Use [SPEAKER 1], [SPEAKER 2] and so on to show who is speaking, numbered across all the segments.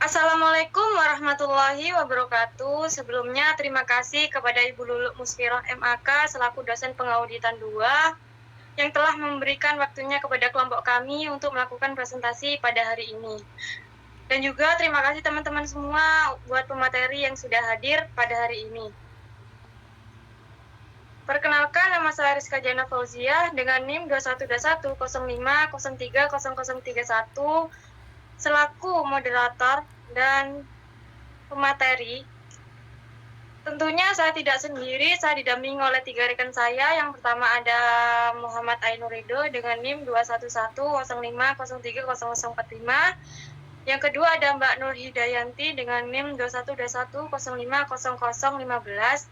[SPEAKER 1] Assalamualaikum warahmatullahi wabarakatuh. Sebelumnya terima kasih kepada Ibu Lulu Musfirah MAK selaku dosen pengauditan 2 yang telah memberikan waktunya kepada kelompok kami untuk melakukan presentasi pada hari ini. Dan juga terima kasih teman-teman semua buat pemateri yang sudah hadir pada hari ini. Perkenalkan, nama saya Rizka Jana Fauziah dengan NIM 212105030031 selaku moderator dan pemateri. Tentunya saya tidak sendiri, saya didampingi oleh 3 rekan saya. Yang pertama ada Muhammad Ainurido dengan NIM 211050300045. Yang kedua ada Mbak Nur Hidayanti dengan NIM 2121050015.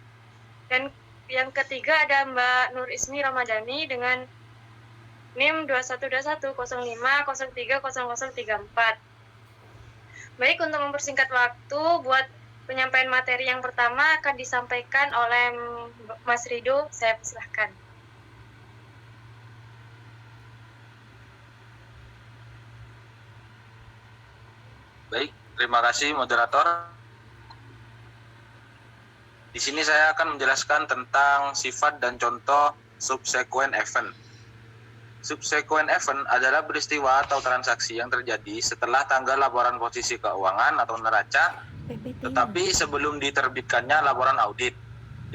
[SPEAKER 1] Dan yang ketiga ada Mbak Nur Ismi Ramadhani dengan NIM 212105030034. Baik, untuk mempersingkat waktu, buat penyampaian materi yang pertama akan disampaikan oleh Mas Rido. Saya persilahkan.
[SPEAKER 2] Baik, terima kasih moderator. Di sini saya akan menjelaskan tentang sifat dan contoh subsequent event. Subsequent event adalah peristiwa atau transaksi yang terjadi setelah tanggal laporan posisi keuangan atau neraca, tetapi sebelum diterbitkannya laporan audit,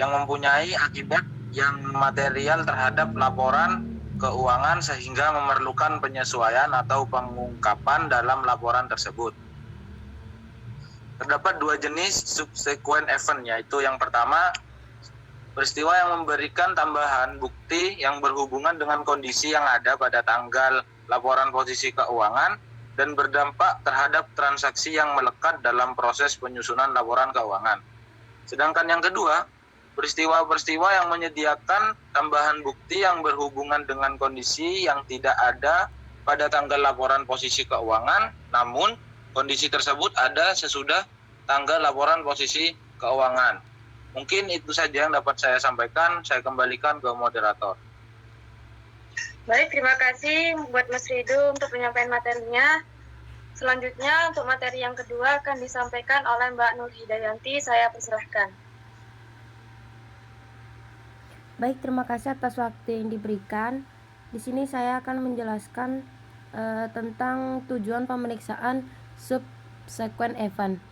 [SPEAKER 2] yang mempunyai akibat yang material terhadap laporan keuangan sehingga memerlukan penyesuaian atau pengungkapan dalam laporan tersebut. Terdapat 2 jenis subsequent event, yaitu yang pertama, peristiwa yang memberikan tambahan bukti yang berhubungan dengan kondisi yang ada pada tanggal laporan posisi keuangan dan berdampak terhadap transaksi yang melekat dalam proses penyusunan laporan keuangan. Sedangkan yang kedua, peristiwa-peristiwa yang menyediakan tambahan bukti yang berhubungan dengan kondisi yang tidak ada pada tanggal laporan posisi keuangan, namun kondisi tersebut ada sesudah tanggal laporan posisi keuangan. Mungkin itu saja yang dapat saya sampaikan. Saya kembalikan ke moderator.
[SPEAKER 1] Baik, terima kasih buat Mas Rido untuk penyampaian materinya. Selanjutnya untuk materi yang kedua akan disampaikan oleh Mbak Nur Hidayanti. Saya persilahkan.
[SPEAKER 3] Baik, terima kasih atas waktu yang diberikan. Di sini saya akan menjelaskan tentang tujuan pemeriksaan subsequent event.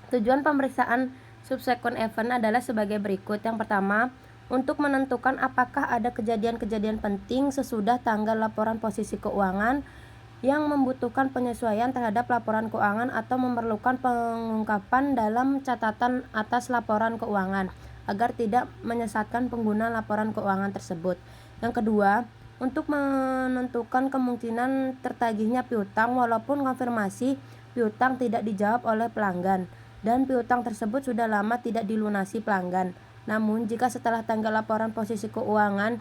[SPEAKER 3] Tujuan pemeriksaan subsequent event adalah sebagai berikut. Yang pertama, untuk menentukan apakah ada kejadian-kejadian penting sesudah tanggal laporan posisi keuangan yang membutuhkan penyesuaian terhadap laporan keuangan atau memerlukan pengungkapan dalam catatan atas laporan keuangan agar tidak menyesatkan pengguna laporan keuangan tersebut. Yang kedua, untuk menentukan kemungkinan tertagihnya piutang walaupun konfirmasi piutang tidak dijawab oleh pelanggan dan piutang tersebut sudah lama tidak dilunasi pelanggan. Namun jika setelah tanggal laporan posisi keuangan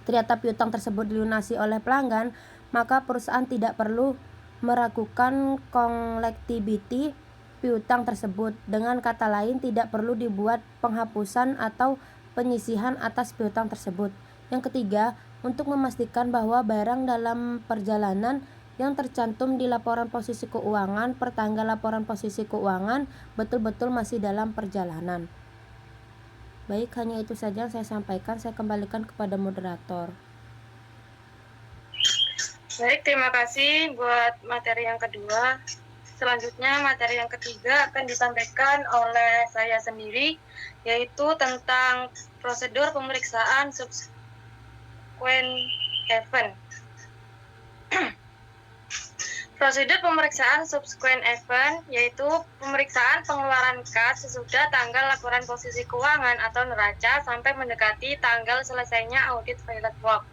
[SPEAKER 3] ternyata piutang tersebut dilunasi oleh pelanggan, maka perusahaan tidak perlu meragukan collectibility piutang tersebut. Dengan kata lain, tidak perlu dibuat penghapusan atau penyisihan atas piutang tersebut. Yang ketiga, untuk memastikan bahwa barang dalam perjalanan yang tercantum di laporan posisi keuangan pertanggal laporan posisi keuangan betul-betul masih dalam perjalanan. Baik, hanya itu saja yang saya sampaikan. Saya kembalikan kepada moderator.
[SPEAKER 1] Baik, terima kasih buat materi yang kedua. Selanjutnya materi yang ketiga akan disampaikan oleh saya sendiri, yaitu tentang prosedur pemeriksaan subsequent event. Prosedur pemeriksaan subsequent event yaitu pemeriksaan pengeluaran kas sesudah tanggal laporan posisi keuangan atau neraca sampai mendekati tanggal selesainya audit pilot work.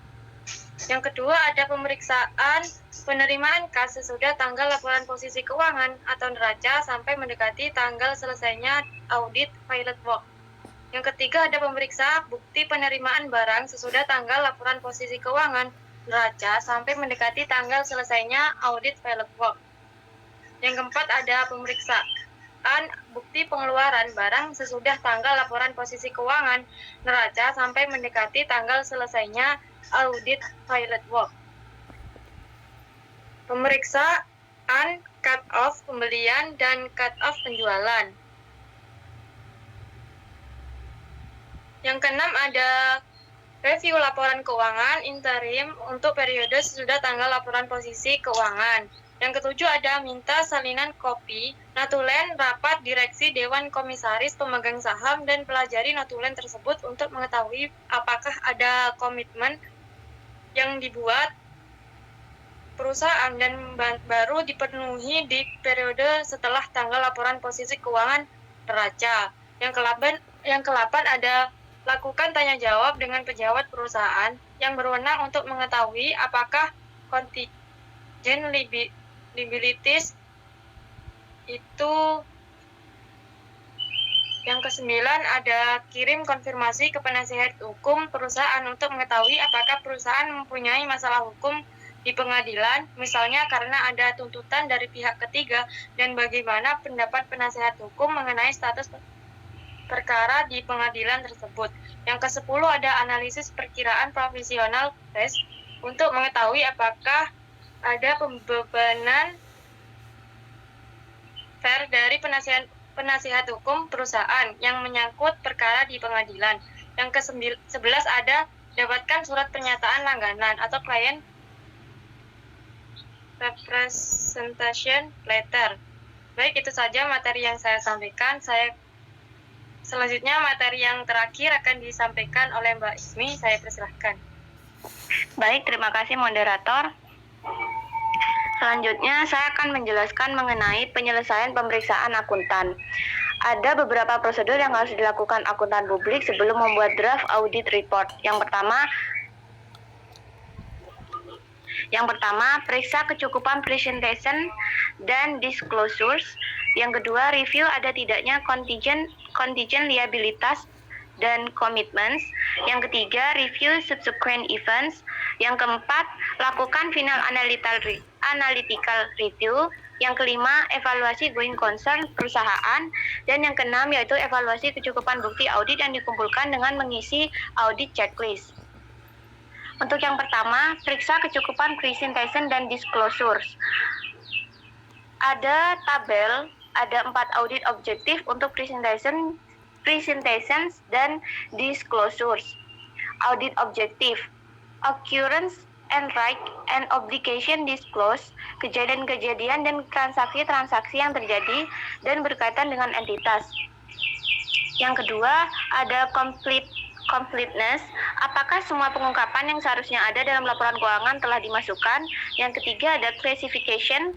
[SPEAKER 1] Yang kedua ada pemeriksaan penerimaan kas sesudah tanggal laporan posisi keuangan atau neraca sampai mendekati tanggal selesainya audit pilot work. Yang ketiga ada pemeriksa bukti penerimaan barang sesudah tanggal laporan posisi keuangan neraca sampai mendekati tanggal selesainya audit pilot work. Yang keempat ada pemeriksaan bukti pengeluaran barang sesudah tanggal laporan posisi keuangan neraca sampai mendekati tanggal selesainya audit pilot work. Pemeriksaan cut-off pembelian dan cut-off penjualan. Yang keenam ada review laporan keuangan interim untuk periode sesudah tanggal laporan posisi keuangan. Yang ketujuh ada minta salinan kopi notulen rapat direksi Dewan Komisaris Pemegang Saham dan pelajari notulen tersebut untuk mengetahui apakah ada komitmen yang dibuat perusahaan dan baru dipenuhi di periode setelah tanggal laporan posisi keuangan neraca. Yang ke-8 ada lakukan tanya jawab dengan pejabat perusahaan yang berwenang untuk mengetahui apakah contingent liabilities itu. Yang ke-9 ada kirim konfirmasi ke penasihat hukum perusahaan untuk mengetahui apakah perusahaan mempunyai masalah hukum di pengadilan, misalnya karena ada tuntutan dari pihak ketiga, dan bagaimana pendapat penasihat hukum mengenai status perkara di pengadilan tersebut. Yang ke-10 ada analisis perkiraan provisional test untuk mengetahui apakah ada pembebanan fair dari penasihat hukum perusahaan yang menyangkut perkara di pengadilan. Yang ke-11 ada dapatkan surat pernyataan langganan atau client representation letter. Baik, itu saja materi yang saya sampaikan. Selanjutnya materi yang terakhir akan disampaikan oleh Mbak Ismi. Saya persilahkan.
[SPEAKER 4] Baik, terima kasih moderator. Selanjutnya saya akan menjelaskan mengenai penyelesaian pemeriksaan akuntan. Ada beberapa prosedur yang harus dilakukan akuntan publik sebelum membuat draft audit report. Yang pertama, periksa kecukupan presentation dan disclosures. Yang kedua, review ada tidaknya contingent liabilitas dan commitments. Yang ketiga, review subsequent events. Yang keempat, lakukan final analytical review. Yang kelima, evaluasi going concern perusahaan. Dan yang keenam yaitu evaluasi kecukupan bukti audit yang dikumpulkan dengan mengisi audit checklist. Untuk yang pertama, periksa kecukupan presentation dan disclosures. Ada tabel, ada 4 audit objektif untuk presentations dan disclosures. Audit objektif, occurrence and right and obligation disclose, kejadian-kejadian dan transaksi-transaksi yang terjadi dan berkaitan dengan entitas. Yang kedua, ada completeness, apakah semua pengungkapan yang seharusnya ada dalam laporan keuangan telah dimasukkan. Yang ketiga ada classification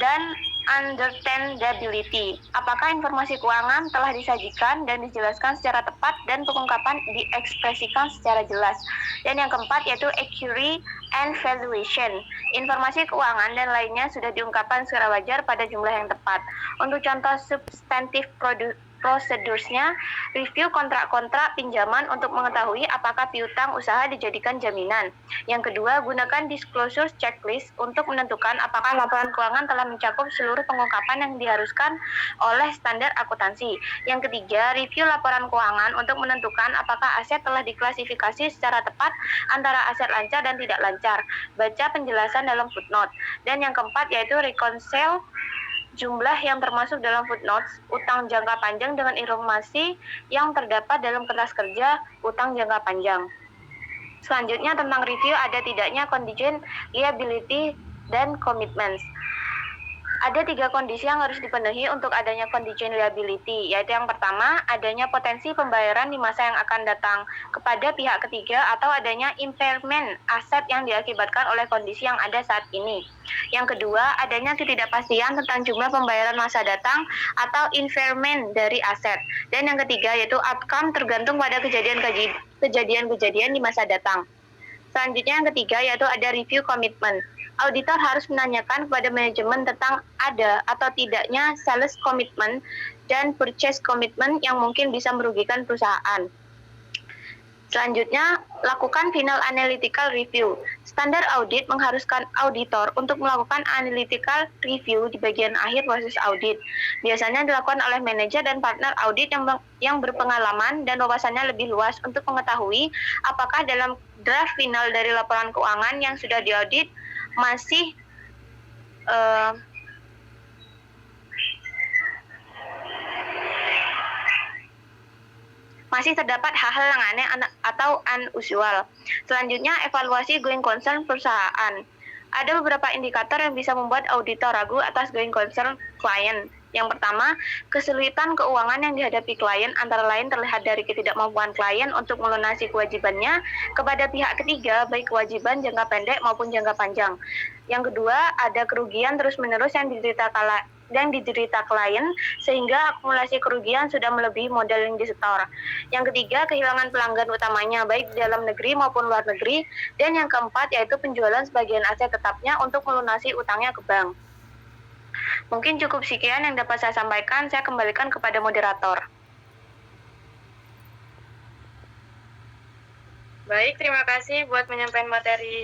[SPEAKER 4] dan understandability, apakah informasi keuangan telah disajikan dan dijelaskan secara tepat dan pengungkapan diekspresikan secara jelas. Dan yang keempat yaitu accuracy and valuation, informasi keuangan dan lainnya sudah diungkapkan secara wajar pada jumlah yang tepat. Untuk contoh substantif prosedursnya, review kontrak-kontrak pinjaman untuk mengetahui apakah piutang usaha dijadikan jaminan. Yang kedua, gunakan disclosure checklist untuk menentukan apakah laporan keuangan telah mencakup seluruh pengungkapan yang diharuskan oleh standar akuntansi. Yang ketiga, review laporan keuangan untuk menentukan apakah aset telah diklasifikasi secara tepat antara aset lancar dan tidak lancar. Baca penjelasan dalam footnote. Dan yang keempat yaitu reconcile jumlah yang termasuk dalam footnotes utang jangka panjang dengan informasi yang terdapat dalam kertas kerja utang jangka panjang. Selanjutnya tentang review ada tidaknya contingent liability dan commitments. Ada 3 kondisi yang harus dipenuhi untuk adanya contingent liability, yaitu yang pertama, adanya potensi pembayaran di masa yang akan datang kepada pihak ketiga atau adanya impairment aset yang diakibatkan oleh kondisi yang ada saat ini. Yang kedua, adanya ketidakpastian tentang jumlah pembayaran masa datang atau impairment dari aset. Dan yang ketiga yaitu outcome tergantung pada kejadian-kejadian di masa datang. Selanjutnya yang ketiga yaitu ada review commitment. Auditor harus menanyakan kepada manajemen tentang ada atau tidaknya sales commitment dan purchase commitment yang mungkin bisa merugikan perusahaan. Selanjutnya, lakukan final analytical review. Standar audit mengharuskan auditor untuk melakukan analytical review di bagian akhir proses audit. Biasanya dilakukan oleh manajer dan partner audit yang berpengalaman dan wawasannya lebih luas untuk mengetahui apakah dalam draft final dari laporan keuangan yang sudah diaudit masih masih terdapat hal-hal yang aneh atau unusual. Selanjutnya, evaluasi going concern perusahaan. Ada beberapa indikator yang bisa membuat auditor ragu atas going concern klien. Yang pertama, kesulitan keuangan yang dihadapi klien antara lain terlihat dari ketidakmampuan klien untuk melunasi kewajibannya kepada pihak ketiga, baik kewajiban jangka pendek maupun jangka panjang. Yang kedua, ada kerugian terus-menerus yang diderita klien sehingga akumulasi kerugian sudah melebihi modal yang disetor. Yang ketiga, kehilangan pelanggan utamanya baik di dalam negeri maupun luar negeri. Dan yang keempat yaitu penjualan sebagian aset tetapnya untuk melunasi utangnya ke bank. Mungkin cukup sekian yang dapat saya sampaikan. Saya kembalikan kepada moderator.
[SPEAKER 1] Baik, terima kasih buat menyampaikan materi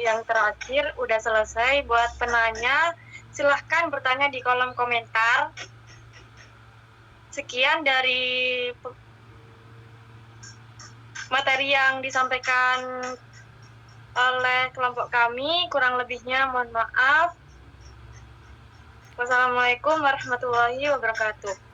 [SPEAKER 1] yang terakhir. Udah selesai. Buat penanya, silahkan bertanya di kolom komentar. Sekian dari materi yang disampaikan oleh kelompok kami. Kurang lebihnya mohon maaf. Wassalamualaikum warahmatullahi wabarakatuh.